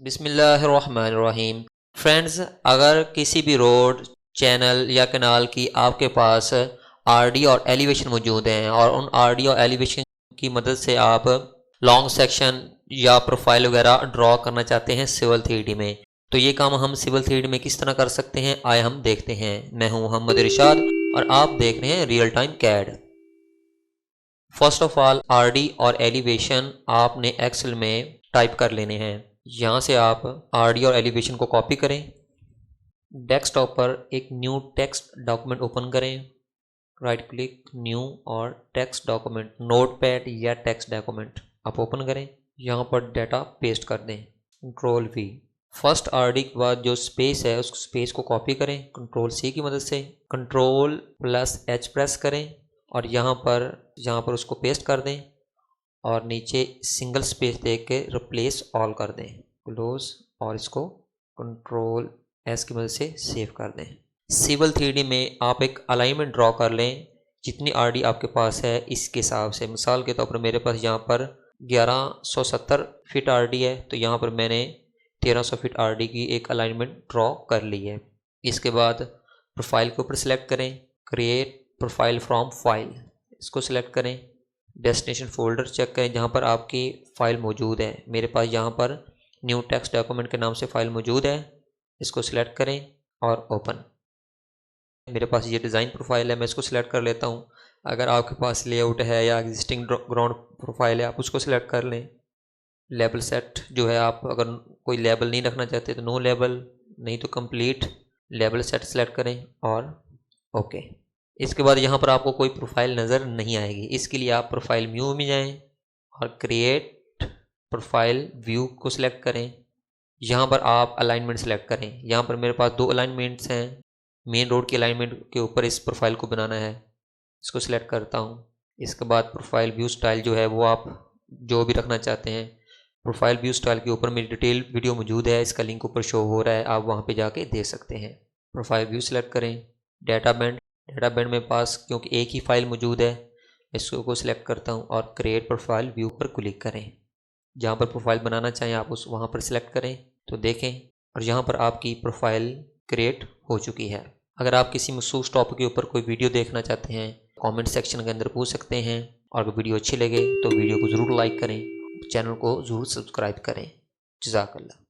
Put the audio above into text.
बिस्मिल्लाहिर्रहमानिर्रहीम। फ्रेंड्स, अगर किसी भी रोड, चैनल या कैनाल की आपके पास आरडी और एलिवेशन मौजूद हैं और उन आरडी और एलिवेशन की मदद से आप लॉन्ग सेक्शन या प्रोफाइल वगैरह ड्रॉ करना चाहते हैं सिविल थ्री में, तो ये काम हम सिविल थ्री में किस तरह कर सकते हैं आए हम देखते हैं। मैं हूं मोहम्मद इरशाद और आप देख रहे हैं real time CAD. First of all RD और एलिवेशन आपने एक्सेल में टाइप कर लेने हैं। यहाँ से आप आरडी और एलिवेशन को कॉपी करें, डेस्कटॉप पर एक न्यू टेक्स्ट डॉक्यूमेंट ओपन करें, राइट क्लिक न्यू और टेक्स्ट डॉक्यूमेंट, नोटपैड या टेक्स्ट डॉक्यूमेंट आप ओपन करें। यहाँ पर डाटा पेस्ट कर दें, कंट्रोल वी। फर्स्ट आरडी के बाद जो स्पेस है उस स्पेस को कॉपी करें कंट्रोल सी की मदद से, कंट्रोल प्लस एच प्रेस करें और यहाँ पर उसको पेस्ट कर दें और नीचे सिंगल स्पेस दे के रिप्लेस ऑल कर दें, क्लोज, और इसको कंट्रोल एस की मदद से सेव कर दें। सिविल थ्री में आप एक अलाइनमेंट ड्रॉ कर लें जितनी आरडी आपके पास है इसके हिसाब से। मिसाल के तौर पर मेरे पास यहाँ पर 1170 फीट आरडी है, तो यहाँ पर मैंने 1300 फीट आरडी की एक अलाइनमेंट ड्रॉ कर ली है। इसके बाद प्रोफाइल के ऊपर सेलेक्ट करें, क्रिएट प्रोफाइल फ्रॉम फाइल, इसको सिलेक्ट करें, डेस्टिनेशन फोल्डर चेक करें जहाँ पर आपकी फ़ाइल मौजूद है। मेरे पास यहाँ पर न्यू टेक्स्ट डॉक्यूमेंट के नाम से फ़ाइल मौजूद है, इसको सिलेक्ट करें और ओपन। मेरे पास ये डिज़ाइन प्रोफाइल है, मैं इसको सिलेक्ट कर लेता हूँ। अगर आपके पास लेआउट है या एग्जिस्टिंग ग्राउंड प्रोफाइल है आप उसको सिलेक्ट कर लें। लेबल सेट जो है, आप अगर कोई लेबल नहीं रखना चाहते तो नो लेबल, नहीं तो कंप्लीट लेबल सेट सेलेक्ट करें और ओके। इसके बाद यहाँ पर आपको कोई प्रोफाइल नज़र नहीं आएगी, इसके लिए आप प्रोफाइल व्यू में जाएं और क्रिएट प्रोफाइल व्यू को सिलेक्ट करें। यहाँ पर आप अलाइनमेंट सेलेक्ट करें। यहाँ पर मेरे पास 2 अलाइनमेंट्स हैं, मेन रोड की अलाइनमेंट के ऊपर इस प्रोफाइल को बनाना है, इसको सिलेक्ट करता हूँ। इसके बाद प्रोफाइल व्यू स्टाइल जो है वो आप जो भी रखना चाहते हैं, प्रोफाइल व्यू स्टाइल के ऊपर मेरी डिटेल वीडियो मौजूद है, इसका लिंक ऊपर शो हो रहा है, आप वहाँ पर जाके देख सकते हैं। प्रोफाइल व्यू सेलेक्ट करें, डाटा बैंड में पास क्योंकि एक ही फाइल मौजूद है, इसको सिलेक्ट करता हूँ और क्रिएट प्रोफाइल व्यू पर क्लिक करें। जहाँ पर प्रोफाइल बनाना चाहें आप उस वहाँ पर सिलेक्ट करें तो देखें, और यहाँ पर आपकी प्रोफाइल क्रिएट हो चुकी है। अगर आप किसी मखसूस टॉपिक के ऊपर कोई वीडियो देखना चाहते हैं कमेंट सेक्शन के अंदर पूछ सकते हैं, और अगर वीडियो अच्छी लगे तो वीडियो को ज़रूर लाइक करें, चैनल को ज़रूर सब्सक्राइब करें। जज़ाकल्लाह।